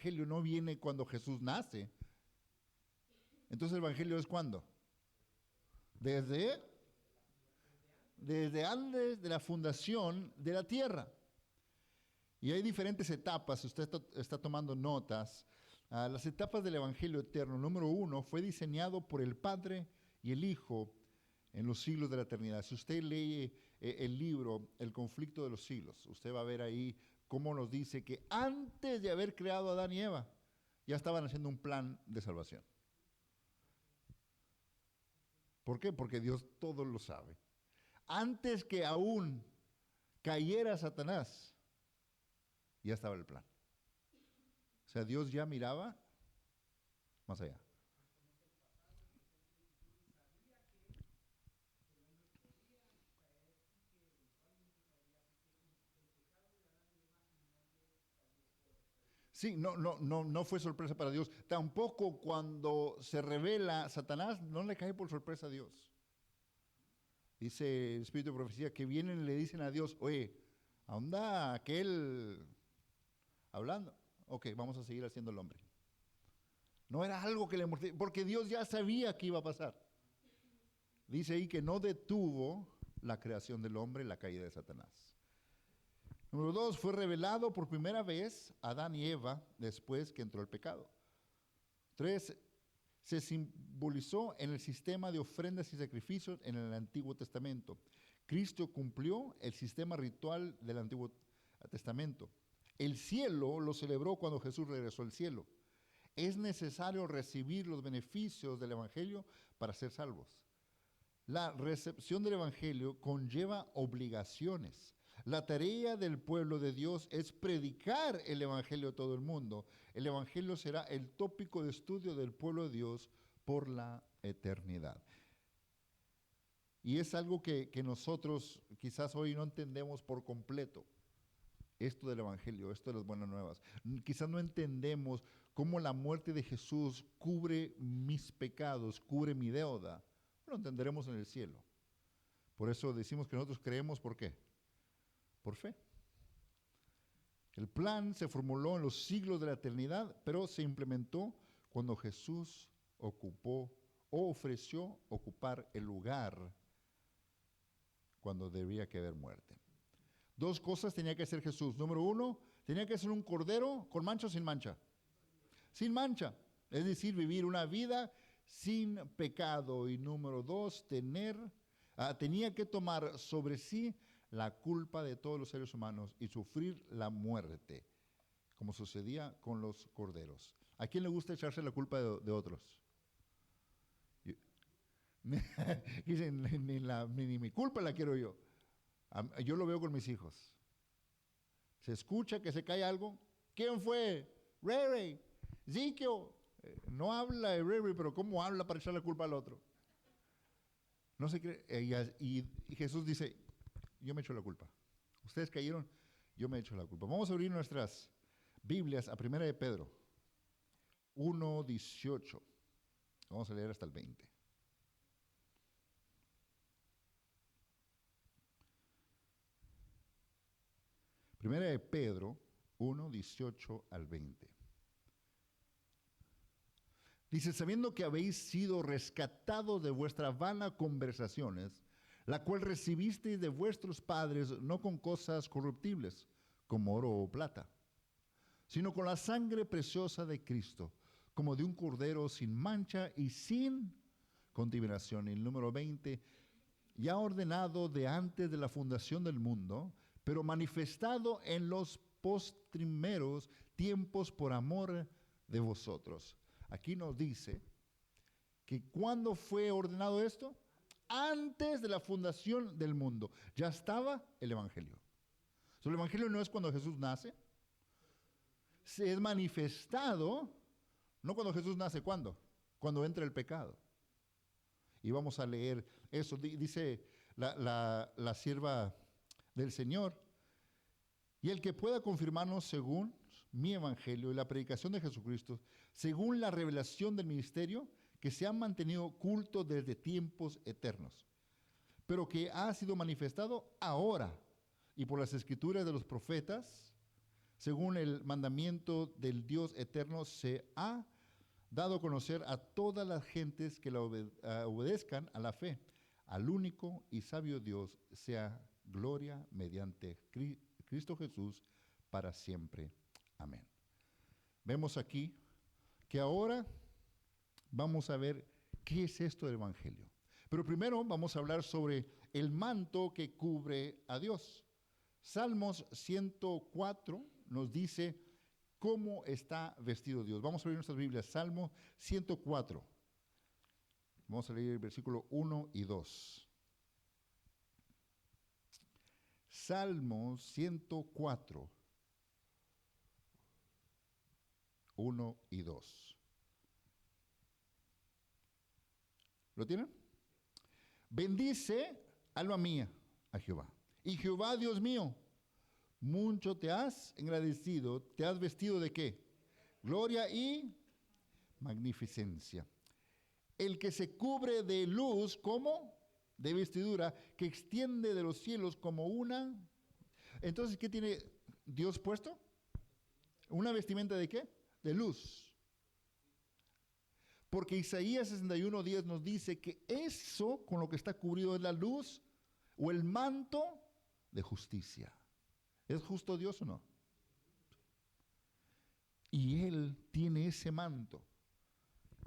Evangelio no viene cuando Jesús nace. Entonces el Evangelio es ¿cuándo? Desde antes de la fundación de la tierra. Y hay diferentes etapas, si usted está tomando notas. Las etapas del Evangelio eterno. Número 1, fue diseñado por el Padre y el Hijo en los siglos de la eternidad. Si usted lee el libro El conflicto de los siglos, usted va a ver ahí cómo nos dice que antes de haber creado a Adán y Eva, ya estaban haciendo un plan de salvación. ¿Por qué? Porque Dios todo lo sabe. Antes que aún cayera Satanás, ya estaba el plan. O sea, Dios ya miraba más allá. Sí, no fue sorpresa para Dios. Tampoco cuando se revela Satanás, no le cae por sorpresa a Dios. Dice el Espíritu de Profecía que vienen y le dicen a Dios, oye, anda aquel hablando. Ok, vamos a seguir haciendo el hombre. No era algo que le mortificaba, porque Dios ya sabía que iba a pasar. Dice ahí que no detuvo la creación del hombre, la caída de Satanás. Número 2, fue revelado por primera vez a Adán y Eva después que entró el pecado. 3, se simbolizó en el sistema de ofrendas y sacrificios en el Antiguo Testamento. Cristo cumplió el sistema ritual del Antiguo Testamento. El cielo lo celebró cuando Jesús regresó al cielo. Es necesario recibir los beneficios del Evangelio para ser salvos. La recepción del Evangelio conlleva obligaciones. La tarea del pueblo de Dios es predicar el Evangelio a todo el mundo. El Evangelio será el tópico de estudio del pueblo de Dios por la eternidad. Y es algo que nosotros quizás hoy no entendemos por completo. Esto del Evangelio, esto de las buenas nuevas. Quizás no entendemos cómo la muerte de Jesús cubre mis pecados, cubre mi deuda. Lo entenderemos en el cielo. Por eso decimos que nosotros creemos, ¿por qué? Por fe. El plan se formuló en los siglos de la eternidad, pero se implementó cuando Jesús ocupó o ofreció ocupar el lugar cuando debía que haber muerte. 2 cosas tenía que hacer Jesús. Número 1, tenía que ser un cordero con mancha o sin mancha. Sin mancha. Es decir, vivir una vida sin pecado. Y número 2, tenía que tomar sobre sí la culpa de todos los seres humanos y sufrir la muerte, como sucedía con los corderos. ¿A quién le gusta echarse la culpa de otros? Dicen, ni mi culpa la quiero yo. Yo lo veo con mis hijos. Se escucha que se cae algo. ¿Quién fue? Ray, Ziquio. No habla de Ray, pero ¿cómo habla para echar la culpa al otro? No se cree. Y Jesús dice, yo me echo la culpa. Ustedes cayeron, yo me echo la culpa. Vamos a abrir nuestras Biblias a 1 de Pedro 1:18. Vamos a leer hasta el 20. Primera de Pedro 1:18 al 20. Dice, sabiendo que habéis sido rescatados de vuestras vanas conversaciones, la cual recibisteis de vuestros padres, no con cosas corruptibles, como oro o plata, sino con la sangre preciosa de Cristo, como de un cordero sin mancha y sin contaminación. Y el número 20, ya ordenado de antes de la fundación del mundo, pero manifestado en los postrimeros tiempos por amor de vosotros. Aquí nos dice que ¿cuándo fue ordenado esto? Antes de la fundación del mundo. Ya estaba el Evangelio. El Evangelio no es cuando Jesús nace. Se es manifestado, no cuando Jesús nace, ¿cuándo? Cuando entra el pecado. Y vamos a leer eso. Dice la sierva del Señor, y el que pueda confirmarnos según mi evangelio y la predicación de Jesucristo, según la revelación del ministerio, que se ha mantenido oculto desde tiempos eternos, pero que ha sido manifestado ahora, y por las escrituras de los profetas, según el mandamiento del Dios eterno, se ha dado a conocer a todas las gentes que la obedezcan a la fe. Al único y sabio Dios sea gloria mediante Cristo Jesús para siempre. Amén. Vemos aquí que ahora vamos a ver qué es esto del Evangelio. Pero primero vamos a hablar sobre el manto que cubre a Dios. Salmos 104 nos dice cómo está vestido Dios. Vamos a abrir nuestras Biblias. Salmo 104. Vamos a leer el versículo 1 y 2. Salmo 104, 1 y 2. ¿Lo tienen? Bendice, alma mía, a Jehová. Y Jehová, Dios mío, mucho te has engrandecido, te has vestido ¿de qué? Gloria y magnificencia. El que se cubre de luz como de vestidura, que extiende de los cielos como una. Entonces, ¿qué tiene Dios puesto? ¿Una vestimenta de qué? De luz. Porque Isaías 61:10 nos dice que eso con lo que está cubrido es la luz o el manto de justicia. ¿Es justo Dios o no? Y Él tiene ese manto.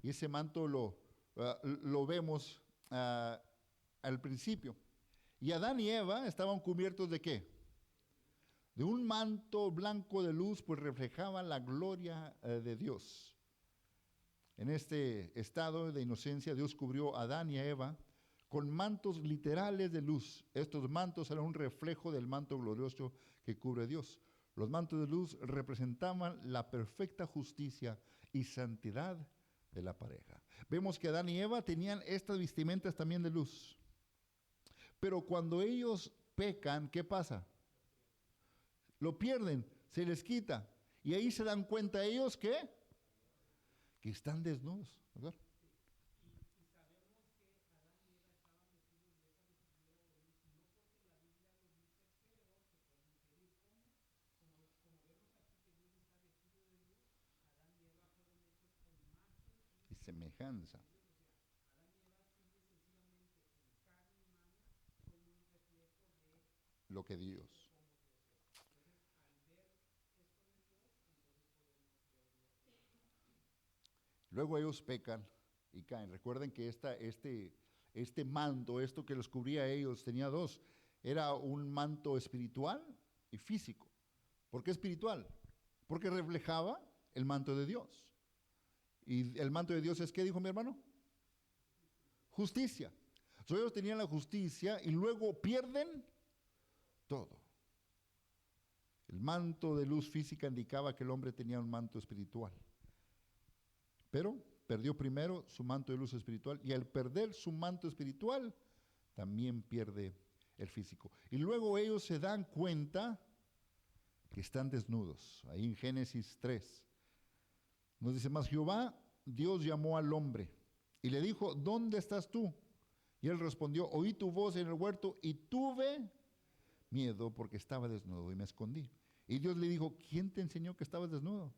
Y ese manto lo vemos al principio. Y Adán y Eva estaban cubiertos ¿de qué? De un manto blanco de luz, pues reflejaban la gloria de Dios. En este estado de inocencia, Dios cubrió a Adán y a Eva con mantos literales de luz. Estos mantos eran un reflejo del manto glorioso que cubre Dios. Los mantos de luz representaban la perfecta justicia y santidad de la pareja. Vemos que Adán y Eva tenían estas vestimentas también de luz. Pero cuando ellos pecan, ¿qué pasa? Lo pierden, se les quita. Y ahí se dan cuenta ellos que están desnudos, ¿verdad? Y semejanza. Lo que Dios. Luego ellos pecan y caen. Recuerden que este manto, esto que los cubría a ellos, tenía dos. Era un manto espiritual y físico. ¿Por qué espiritual? Porque reflejaba el manto de Dios. Y el manto de Dios es, ¿qué dijo mi hermano? Justicia. So, ellos tenían la justicia y luego pierden todo. El manto de luz física indicaba que el hombre tenía un manto espiritual. Pero perdió primero su manto de luz espiritual y al perder su manto espiritual también pierde el físico. Y luego ellos se dan cuenta que están desnudos. Ahí en Génesis 3 nos dice más, Jehová Dios llamó al hombre y le dijo, ¿dónde estás tú? Y él respondió, oí tu voz en el huerto y tuve miedo porque estaba desnudo y me escondí. Y Dios le dijo, ¿quién te enseñó que estabas desnudo?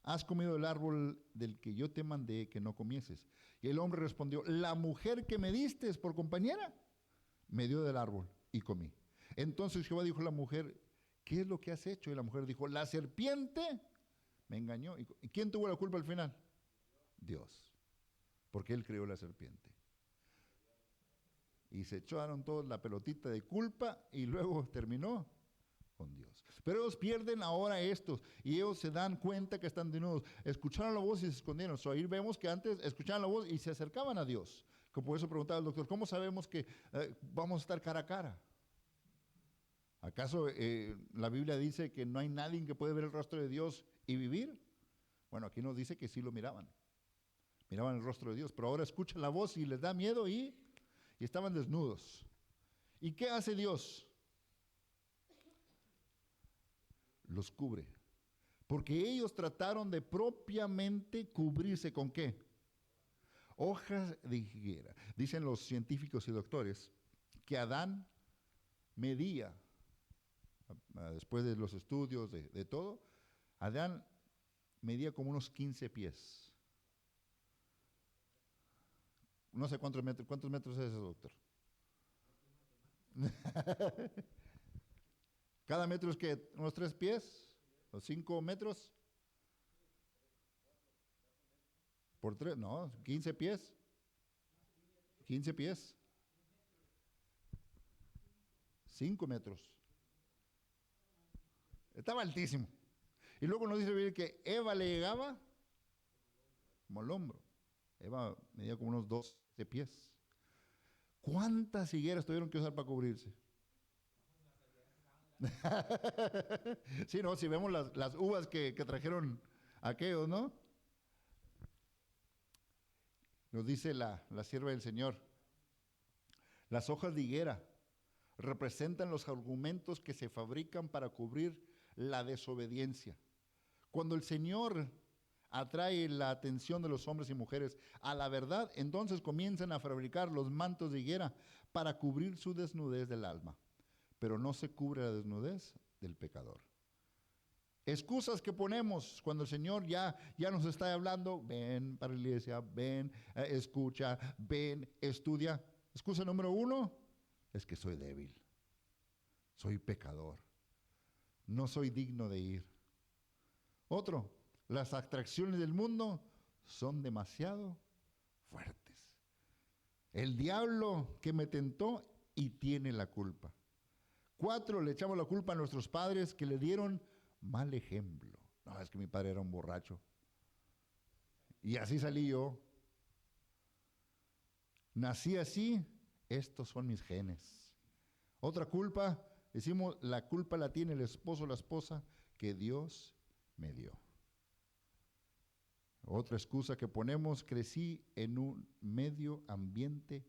¿Has comido el árbol del que yo te mandé que no comieses? Y el hombre respondió, la mujer que me diste por compañera me dio del árbol y comí. Entonces Jehová dijo a la mujer, ¿qué es lo que has hecho? Y la mujer dijo, la serpiente me engañó. ¿Y quién tuvo la culpa al final? Dios, porque él creó la serpiente. Y se echaron todos la pelotita de culpa y luego terminó con Dios. Pero ellos pierden ahora estos y ellos se dan cuenta que están desnudos. Escucharon la voz y se escondieron. So, ahí vemos que antes escuchaban la voz y se acercaban a Dios. Como por eso preguntaba el doctor, ¿cómo sabemos que vamos a estar cara a cara? ¿Acaso la Biblia dice que no hay nadie que puede ver el rostro de Dios y vivir? Bueno, aquí nos dice que sí lo miraban. Miraban el rostro de Dios, pero ahora escuchan la voz y les da miedo y estaban desnudos. ¿Y qué hace Dios? Los cubre. Porque ellos trataron de propiamente cubrirse ¿con qué? Hojas de higuera. Dicen los científicos y doctores que Adán medía, después de los estudios de todo, Adán medía como unos 15 pies. No sé cuántos metros es eso, doctor. Cada metro es que unos 3 pies o 5 metros por 3, no, 15 pies. 15 pies. 5 metros. Estaba altísimo. Y luego nos dice que Eva le llegaba como el hombro. Eva medía como unos 12 pies. ¿Cuántas higueras tuvieron que usar para cubrirse? Sí, no, si vemos las uvas que trajeron aquellos, ¿no? Nos dice la sierva del Señor, las hojas de higuera representan los argumentos que se fabrican para cubrir la desobediencia. Cuando el Señor atrae la atención de los hombres y mujeres a la verdad, entonces comienzan a fabricar los mantos de higuera para cubrir su desnudez del alma. Pero no se cubre la desnudez del pecador. Excusas que ponemos cuando el Señor ya nos está hablando: ven para la iglesia, ven, escucha, ven, estudia. Excusa número 1 es que soy débil, soy pecador, no soy digno de ir. Otro, las atracciones del mundo son demasiado fuertes. El diablo que me tentó y tiene la culpa. 4, le echamos la culpa a nuestros padres que le dieron mal ejemplo. No, es que mi padre era un borracho. Y así salí yo. Nací así, estos son mis genes. Otra culpa, decimos, la culpa la tiene el esposo o la esposa que Dios me dio. Otra excusa que ponemos: crecí en un medio ambiente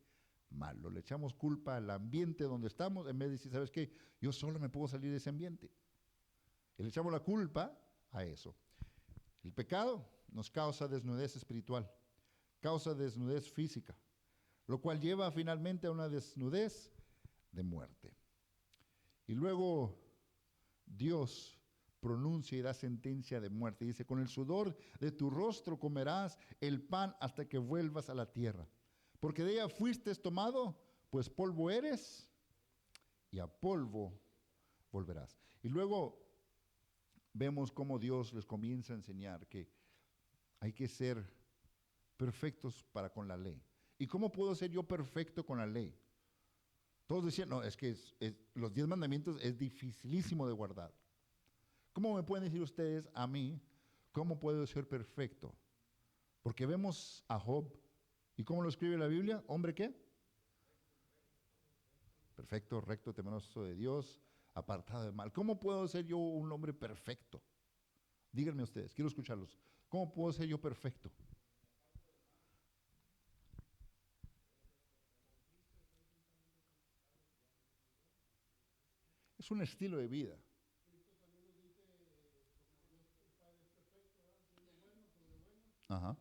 malo. Le echamos culpa al ambiente donde estamos en vez de decir, ¿sabes qué? Yo solo me puedo salir de ese ambiente. Y le echamos la culpa a eso. El pecado nos causa desnudez espiritual, causa desnudez física, lo cual lleva finalmente a una desnudez de muerte. Y luego Dios pronuncia y da sentencia de muerte. Dice: con el sudor de tu rostro comerás el pan hasta que vuelvas a la tierra, porque de ella fuiste tomado, pues polvo eres y a polvo volverás. Y luego vemos cómo Dios les comienza a enseñar que hay que ser perfectos para con la ley. ¿Y cómo puedo ser yo perfecto con la ley? Todos decían, no, es que los 10 mandamientos es dificilísimo de guardar. ¿Cómo me pueden decir ustedes a mí cómo puedo ser perfecto? Porque vemos a Job, ¿y cómo lo escribe la Biblia? ¿Hombre qué? Perfecto, recto, temeroso de Dios, apartado de mal. ¿Cómo puedo ser yo un hombre perfecto? Díganme ustedes, quiero escucharlos. ¿Cómo puedo ser yo perfecto? Es un estilo de vida. Ajá.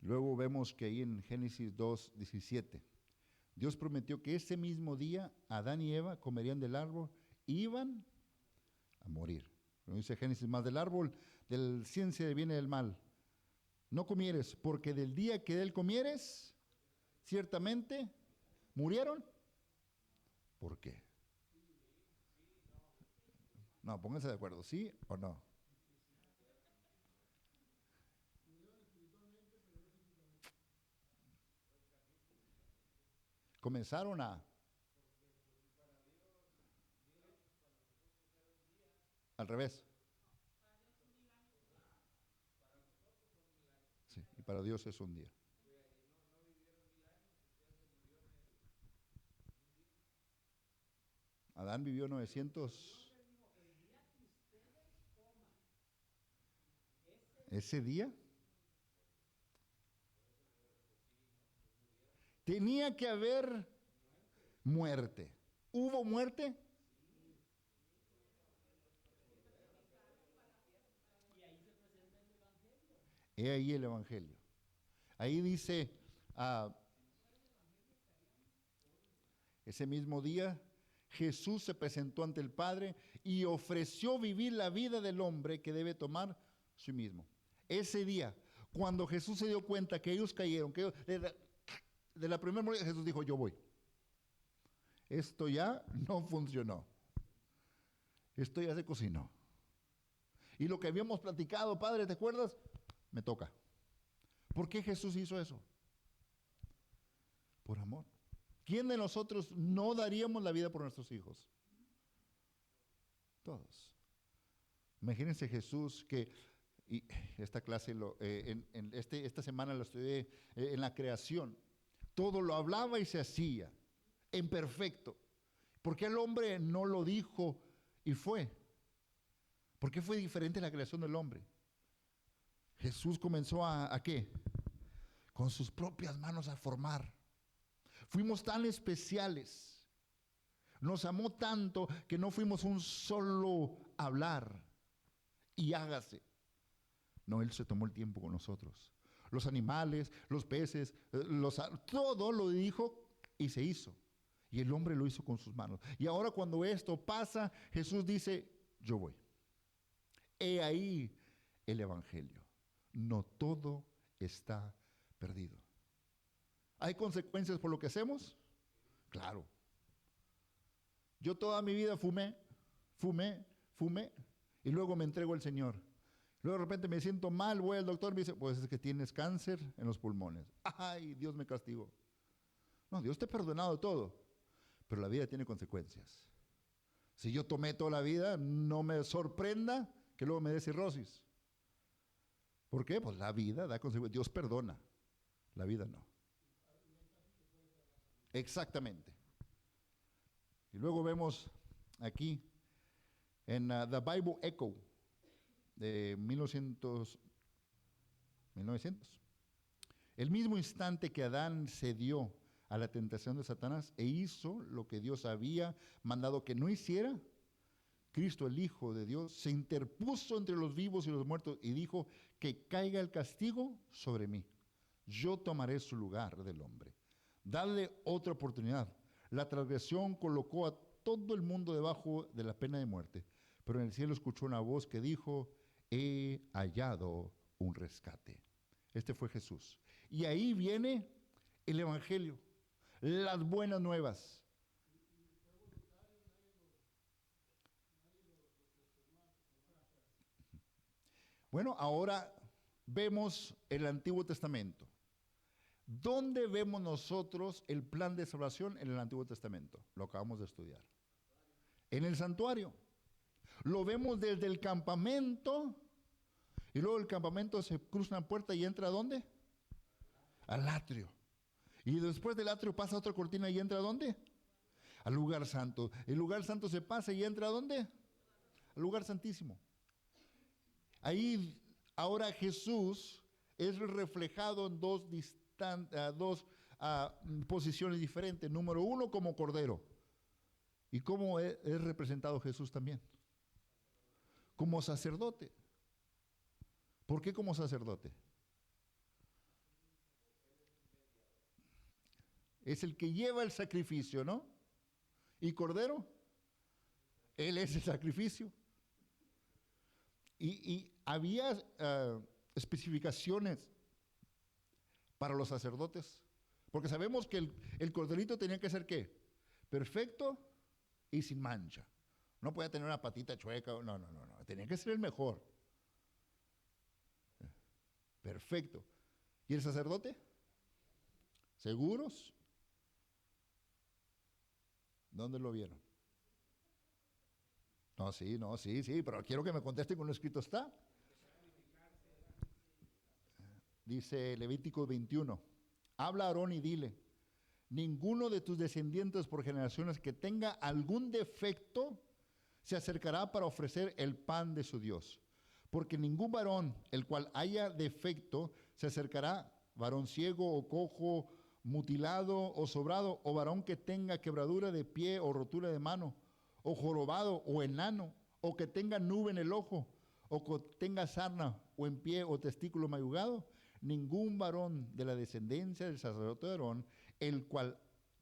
Luego vemos que ahí en Génesis 2:17, Dios prometió que ese mismo día Adán y Eva comerían del árbol y iban a morir. Como dice Génesis, más del árbol del ciencia viene del mal. No comieres, porque del día que de él comieres, ciertamente murieron. ¿Por qué? No, pónganse de acuerdo, ¿sí o no? Comenzaron al revés. Sí, y para Dios es un día. Adán vivió 900. Ese día tenía que haber muerte. ¿Hubo muerte? He ahí el Evangelio. Ahí dice, ese mismo día Jesús se presentó ante el Padre y ofreció vivir la vida del hombre que debe tomar sí mismo. Ese día, cuando Jesús se dio cuenta que ellos cayeron, de la primera mordida, Jesús dijo, yo voy. Esto ya no funcionó. Esto ya se cocinó. Y lo que habíamos platicado, Padre, ¿te acuerdas? Me toca. ¿Por qué Jesús hizo eso? Por amor. ¿Quién de nosotros no daríamos la vida por nuestros hijos? Todos. Imagínense Jesús que, y esta clase, esta semana la estudié en la creación. Todo lo hablaba y se hacía en perfecto. ¿Por qué el hombre no lo dijo y fue? ¿Por qué fue diferente la creación del hombre? Jesús comenzó ¿a qué? Con sus propias manos a formar. Fuimos tan especiales. Nos amó tanto que no fuimos un solo hablar y hágase. No, Él se tomó el tiempo con nosotros. Los animales, los peces, todo lo dijo y se hizo. Y el hombre lo hizo con sus manos. Y ahora cuando esto pasa, Jesús dice, yo voy. He ahí el Evangelio. No todo está perdido. ¿Hay consecuencias por lo que hacemos? Claro. Yo toda mi vida fumé, y luego me entrego al Señor. Luego de repente me siento mal, voy al doctor y me dice, pues es que tienes cáncer en los pulmones. Ay, Dios me castigó. No, Dios te ha perdonado todo, pero la vida tiene consecuencias. Si yo tomé toda la vida, no me sorprenda que luego me dé cirrosis. ¿Por qué? Pues la vida da consecuencias. Dios perdona, la vida no. Exactamente. Y luego vemos aquí en The Bible Echo de 1900. El mismo instante que Adán cedió a la tentación de Satanás e hizo lo que Dios había mandado que no hiciera, Cristo, el Hijo de Dios, se interpuso entre los vivos y los muertos y dijo que caiga el castigo sobre mí. Yo tomaré su lugar del hombre. Dale otra oportunidad. La transgresión colocó a todo el mundo debajo de la pena de muerte, pero en el cielo escuchó una voz que dijo, he hallado un rescate. Este fue Jesús. Y ahí viene el Evangelio, las buenas nuevas. Bueno, ahora vemos el Antiguo Testamento. ¿Dónde vemos nosotros el plan de salvación en el Antiguo Testamento? Lo acabamos de estudiar. En el santuario. Lo vemos desde el campamento y luego el campamento se cruza una puerta y entra ¿a dónde? Al atrio. Y después del atrio pasa otra cortina y entra ¿a dónde? Al lugar santo. El lugar santo se pasa y entra ¿a dónde? Al lugar santísimo. Ahí ahora Jesús es reflejado en dos posiciones diferentes. Número uno, como cordero. ¿Y cómo es representado Jesús también? Como sacerdote. ¿Por qué como sacerdote? Es el que lleva el sacrificio, ¿no? ¿Y cordero? Él es el sacrificio. Y había especificaciones para los sacerdotes, porque sabemos que el corderito tenía que ser ¿qué? Perfecto y sin mancha. No podía tener una patita chueca, no, tenía que ser el mejor. Perfecto. ¿Y el sacerdote? ¿Seguros? ¿Dónde lo vieron? No, sí, pero quiero que me contesten con lo escrito está. Dice Levítico 21, habla a Aarón y dile, ninguno de tus descendientes por generaciones que tenga algún defecto se acercará para ofrecer el pan de su Dios. Porque ningún varón, el cual haya defecto, se acercará, varón ciego o cojo, mutilado o sobrado, o varón que tenga quebradura de pie o rotura de mano, o jorobado o enano, o que tenga nube en el ojo, o que tenga sarna o en pie o testículo mayugado, ningún varón de la descendencia del sacerdote de Aarón, el cual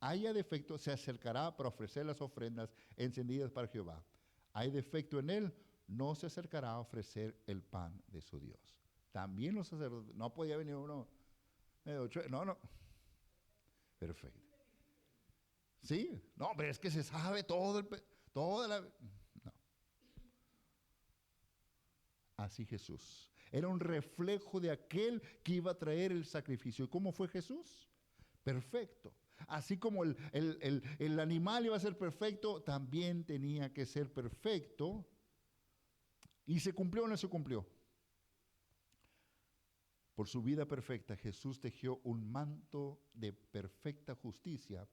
haya defecto, se acercará para ofrecer las ofrendas encendidas para Jehová. Hay defecto en él, no se acercará a ofrecer el pan de su Dios. También los sacerdotes, no podía venir uno, no, perfecto. Sí, no, pero es que se sabe toda la... No. Así Jesús. Era un reflejo de aquel que iba a traer el sacrificio. ¿Y cómo fue Jesús? Perfecto. Así como el animal iba a ser perfecto, también tenía que ser perfecto. ¿Y se cumplió o no se cumplió? Por su vida perfecta, Jesús tejió un manto de perfecta justicia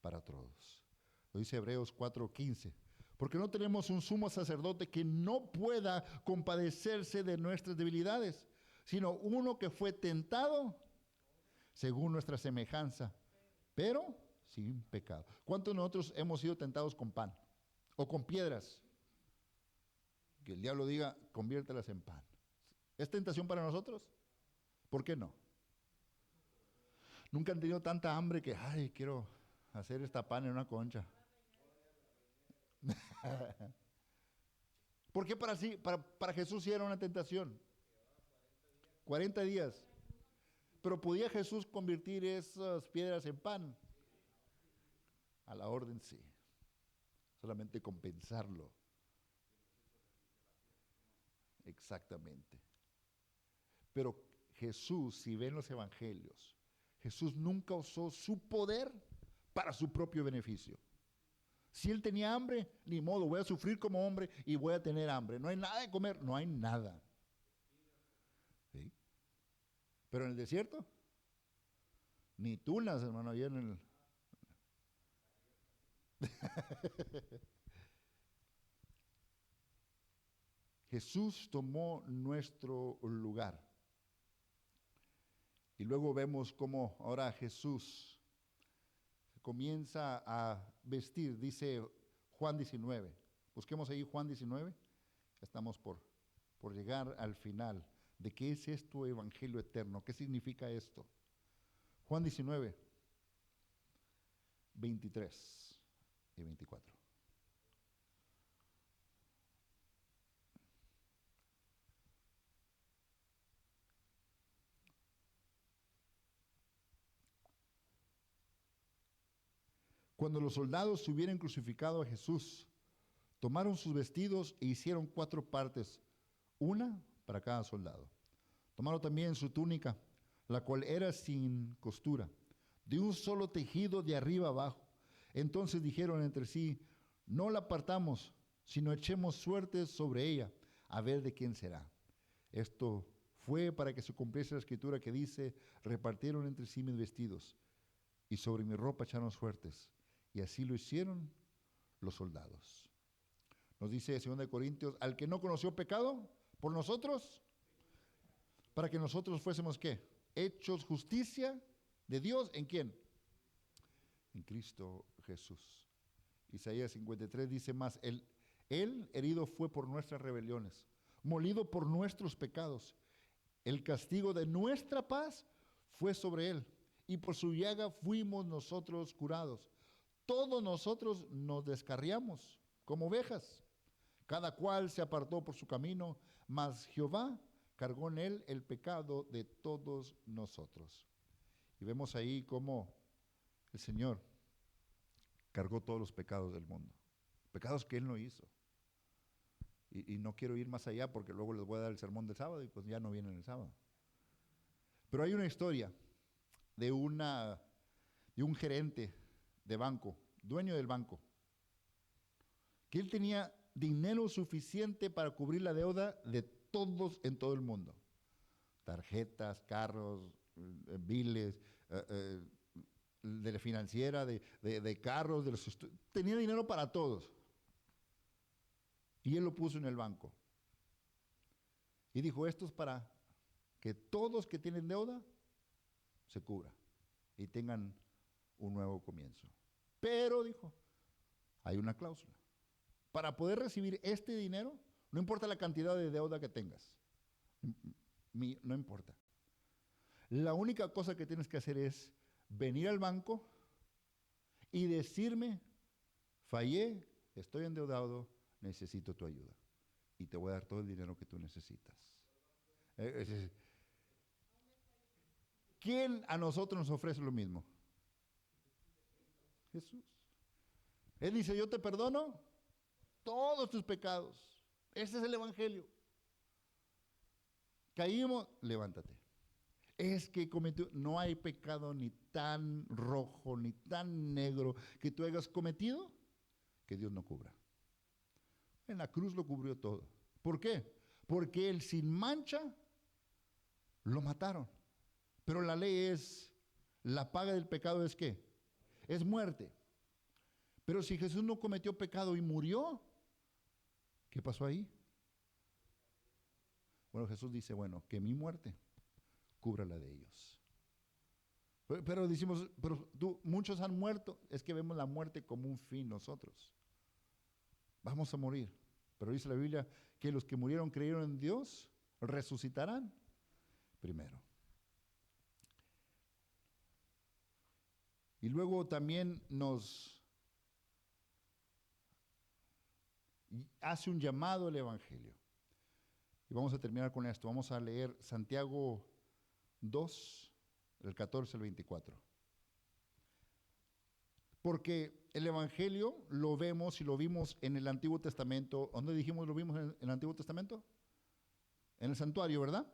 para todos. Lo dice Hebreos 4:15. Porque no tenemos un sumo sacerdote que no pueda compadecerse de nuestras debilidades, sino uno que fue tentado según nuestra semejanza, pero sin pecado. ¿Cuántos de nosotros hemos sido tentados con pan o con piedras? Que el diablo diga, conviértelas en pan. ¿Es tentación para nosotros? ¿Por qué no? Nunca han tenido tanta hambre que, ay, quiero hacer esta pan en una concha. ¿Por qué para Jesús sí era una tentación? 40 días. Pero ¿podía Jesús convertir esas piedras en pan? A la orden sí. Solamente compensarlo. Exactamente. Pero Jesús, si ven los evangelios, Jesús nunca usó su poder para su propio beneficio. Si él tenía hambre, ni modo, voy a sufrir como hombre y voy a tener hambre. No hay nada de comer, no hay nada. ¿Sí? Pero en el desierto, ni tunas, hermano, ahí en el... Jesús tomó nuestro lugar. Y luego vemos cómo ahora Jesús comienza a vestir, dice Juan 19. Busquemos ahí Juan 19. Estamos por llegar al final de qué es esto evangelio eterno, qué significa esto. Juan 19, 23 y 24. Cuando los soldados hubieran crucificado a Jesús, tomaron sus vestidos e hicieron 4 partes, una para cada soldado. Tomaron también su túnica, la cual era sin costura, de un solo tejido de arriba abajo. Entonces dijeron entre sí, no la partamos, sino echemos suertes sobre ella, a ver de quién será. Esto fue para que se cumpliese la escritura que dice, repartieron entre sí mis vestidos, y sobre mi ropa echaron suertes. Y así lo hicieron los soldados. Nos dice 2 Corintios, al que no conoció pecado, por nosotros, para que nosotros fuésemos, ¿qué? Hechos justicia de Dios, ¿en quién? En Cristo Jesús. Isaías 53 dice más, él herido fue por nuestras rebeliones, molido por nuestros pecados. El castigo de nuestra paz fue sobre él, y por su llaga fuimos nosotros curados. Todos nosotros nos descarriamos como ovejas, cada cual se apartó por su camino, mas Jehová cargó en él el pecado de todos nosotros. Y vemos ahí cómo el Señor cargó todos los pecados del mundo, pecados que él no hizo. Y no quiero ir más allá porque luego les voy a dar el sermón del sábado y pues ya no vienen el sábado. Pero hay una historia de un gerente de banco, dueño del banco, que él tenía dinero suficiente para cubrir la deuda de todos en todo el mundo. Tarjetas, carros, biles, de la financiera, de carros, tenía dinero para todos. Y él lo puso en el banco. Y dijo, esto es para que todos que tienen deuda se cubra y tengan un nuevo comienzo. Pero, dijo, hay una cláusula. Para poder recibir este dinero, no importa la cantidad de deuda que tengas, no importa. La única cosa que tienes que hacer es venir al banco y decirme, fallé, estoy endeudado, necesito tu ayuda. Y te voy a dar todo el dinero que tú necesitas. ¿Quién a nosotros nos ofrece lo mismo? Jesús. Él dice, yo te perdono todos tus pecados. Ese es el evangelio. Caímos, levántate. Es que cometió, no hay pecado ni tan rojo ni tan negro que tú hayas cometido que Dios no cubra. En la cruz lo cubrió todo. ¿Por qué? Porque él sin mancha lo mataron. Pero la ley es, la paga del pecado es ¿qué? Es muerte. Pero si Jesús no cometió pecado y murió, ¿qué pasó ahí? Bueno, Jesús dice, bueno, que mi muerte cubra la de ellos. Pero decimos, muchos han muerto. Es que vemos la muerte como un fin nosotros. Vamos a morir. Pero dice la Biblia que los que murieron creyeron en Dios, resucitarán primero. Y luego también nos hace un llamado al Evangelio. Y vamos a terminar con esto. Vamos a leer Santiago 2, del 14 al 24. Porque el Evangelio lo vemos y lo vimos en el Antiguo Testamento. ¿Dónde dijimos lo vimos en el Antiguo Testamento? En el santuario, ¿verdad?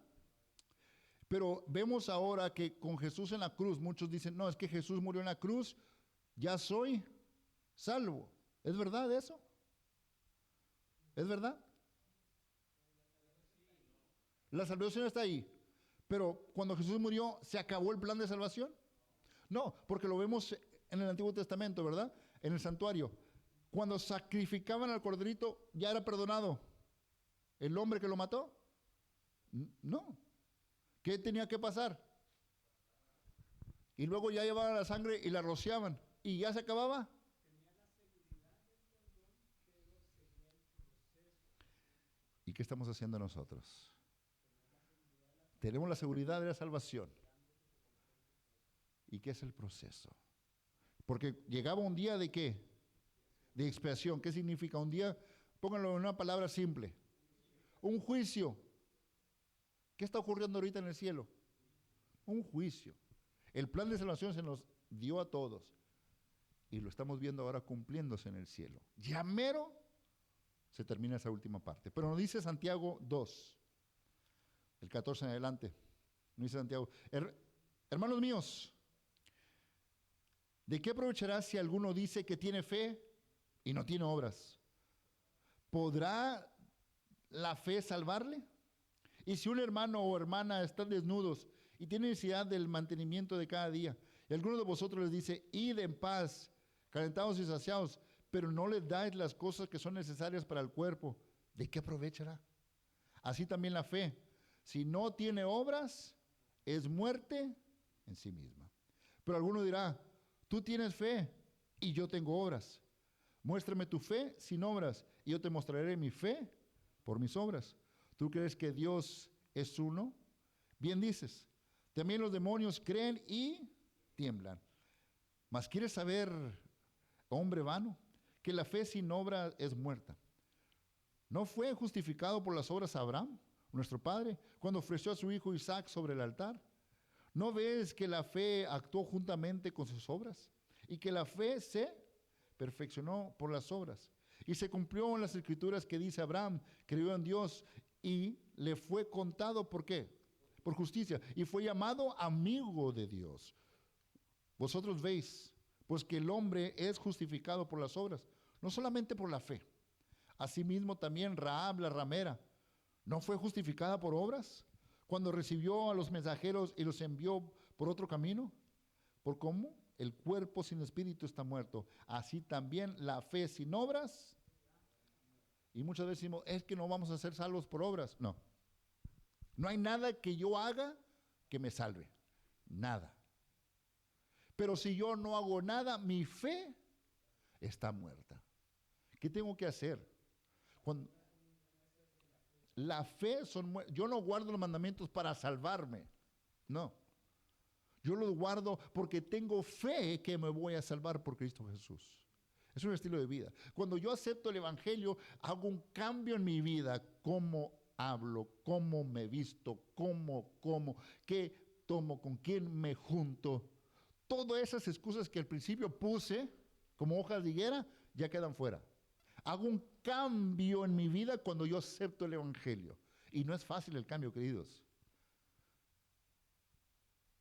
Pero vemos ahora que con Jesús en la cruz, muchos dicen, no, es que Jesús murió en la cruz, ya soy salvo. ¿Es verdad eso? ¿Es verdad? La salvación está ahí. Pero cuando Jesús murió, ¿se acabó el plan de salvación? No, porque lo vemos en el Antiguo Testamento, ¿verdad? En el santuario. Cuando sacrificaban al corderito, ¿ya era perdonado el hombre que lo mató? No. ¿Qué tenía que pasar? Y luego ya llevaban la sangre y la rociaban. ¿Y ya se acababa? ¿Y qué estamos haciendo nosotros? Tenemos la seguridad de la salvación. ¿Y qué es el proceso? Porque llegaba un día de ¿qué? De expiación. ¿Qué significa un día? Pónganlo en una palabra simple. Un juicio. ¿Qué está ocurriendo ahorita en el cielo? Un juicio. El plan de salvación se nos dio a todos. Y lo estamos viendo ahora cumpliéndose en el cielo. Ya mero se termina esa última parte. Pero nos dice Santiago 2, el 14 en adelante. Nos dice Santiago, hermanos míos, ¿de qué aprovechará si alguno dice que tiene fe y no tiene obras? ¿Podrá la fe salvarle? Y si un hermano o hermana están desnudos y tienen necesidad del mantenimiento de cada día, y alguno de vosotros les dice, id en paz, calentados y saciados, pero no les dais las cosas que son necesarias para el cuerpo, ¿de qué aprovechará? Así también la fe, si no tiene obras, es muerte en sí misma. Pero alguno dirá, tú tienes fe y yo tengo obras. Muéstrame tu fe sin obras y yo te mostraré mi fe por mis obras. ¿Tú crees que Dios es uno? Bien dices. También los demonios creen y tiemblan. Mas ¿quieres saber, hombre vano, que la fe sin obra es muerta? ¿No fue justificado por las obras Abraham, nuestro padre, cuando ofreció a su hijo Isaac sobre el altar? ¿No ves que la fe actuó juntamente con sus obras? Y que la fe se perfeccionó por las obras. Y se cumplió en las escrituras que dice Abraham, creyó en Dios y le fue contado, ¿por qué? Por justicia. Y fue llamado amigo de Dios. Vosotros veis, pues que el hombre es justificado por las obras, no solamente por la fe. Asimismo también Rahab, la ramera, ¿no fue justificada por obras? Cuando recibió a los mensajeros y los envió por otro camino. ¿Por cómo? El cuerpo sin espíritu está muerto. Así también la fe sin obras. Y muchas veces decimos, es que no vamos a ser salvos por obras. No. No hay nada que yo haga que me salve. Nada. Pero si yo no hago nada, mi fe está muerta. ¿Qué tengo que hacer? Cuando la fe son muertas. Yo no guardo los mandamientos para salvarme. No. Yo los guardo porque tengo fe que me voy a salvar por Cristo Jesús. Es un estilo de vida. Cuando yo acepto el Evangelio, hago un cambio en mi vida. Cómo hablo, cómo me visto, cómo como, qué tomo, con quién me junto. Todas esas excusas que al principio puse como hojas de higuera, ya quedan fuera. Hago un cambio en mi vida cuando yo acepto el Evangelio. Y no es fácil el cambio, queridos.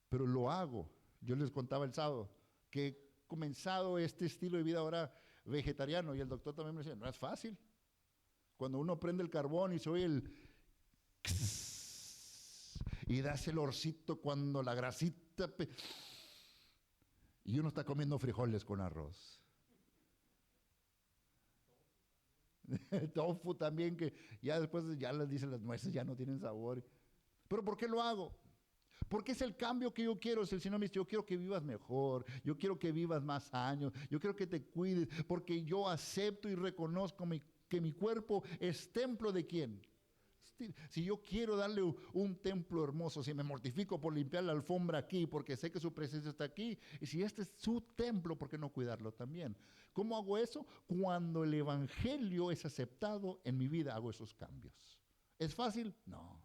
Pero lo hago. Yo les contaba el sábado que he comenzado este estilo de vida ahora vegetariano y el doctor también me decía, no es fácil. Cuando uno prende el carbón y se oye el y da ese olorcito cuando la grasita y uno está comiendo frijoles con arroz. Tofu también, que ya después ya les dicen las nueces ya no tienen sabor. Pero ¿por qué lo hago? Porque es el cambio que yo quiero. Si el Señor me dice, yo quiero que vivas mejor, yo quiero que vivas más años, yo quiero que te cuides, porque yo acepto y reconozco que mi cuerpo es templo de ¿quién? Si yo quiero darle un templo hermoso, si me mortifico por limpiar la alfombra aquí, porque sé que su presencia está aquí, y si este es su templo, ¿por qué no cuidarlo también? ¿Cómo hago eso? Cuando el Evangelio es aceptado en mi vida, hago esos cambios. ¿Es fácil? No.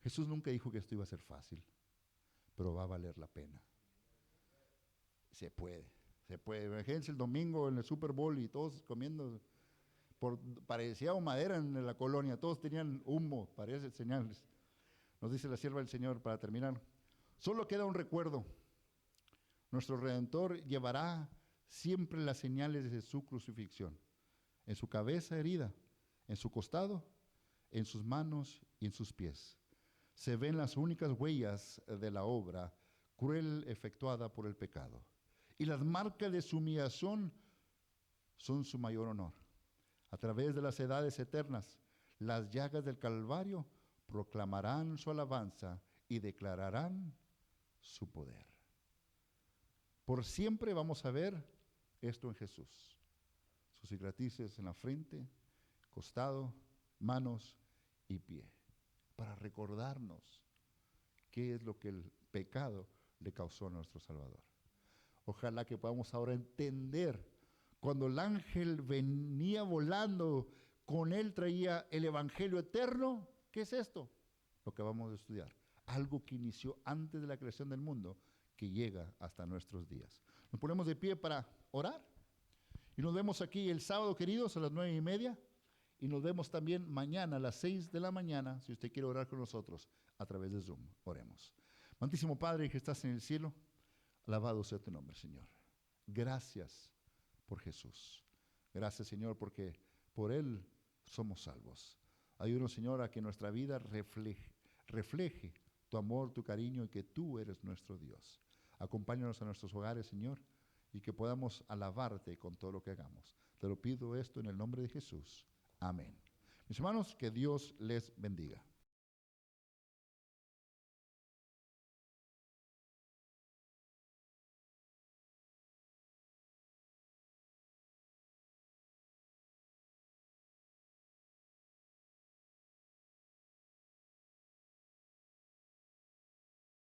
Jesús nunca dijo que esto iba a ser fácil, pero va a valer la pena. Se puede, se puede. Imagínense el domingo en el Super Bowl y todos comiendo, parecía madera en la colonia, todos tenían humo, parece señales. Nos dice la sierva del Señor para terminar. Solo queda un recuerdo. Nuestro Redentor llevará siempre las señales de su crucifixión, en su cabeza herida, en su costado, en sus manos y en sus pies. Se ven las únicas huellas de la obra cruel efectuada por el pecado. Y las marcas de su humillación son su mayor honor. A través de las edades eternas, las llagas del Calvario proclamarán su alabanza y declararán su poder. Por siempre vamos a ver esto en Jesús. Sus cicatrices en la frente, costado, manos y pie. Para recordarnos qué es lo que el pecado le causó a nuestro Salvador. Ojalá que podamos ahora entender, cuando el ángel venía volando, con él traía el Evangelio eterno. ¿Qué es esto? Lo que vamos a estudiar. Algo que inició antes de la creación del mundo, que llega hasta nuestros días. Nos ponemos de pie para orar. Y nos vemos aquí el sábado, queridos, a las 9:30. Y nos vemos también mañana a las 6 de la mañana, si usted quiere orar con nosotros, a través de Zoom. Oremos. Amantísimo Padre que estás en el cielo, alabado sea tu nombre, Señor. Gracias por Jesús. Gracias, Señor, porque por Él somos salvos. Ayúdanos, Señor, a que nuestra vida refleje tu amor, tu cariño y que tú eres nuestro Dios. Acompáñanos a nuestros hogares, Señor, y que podamos alabarte con todo lo que hagamos. Te lo pido esto en el nombre de Jesús. Amén. Mis hermanos, que Dios les bendiga.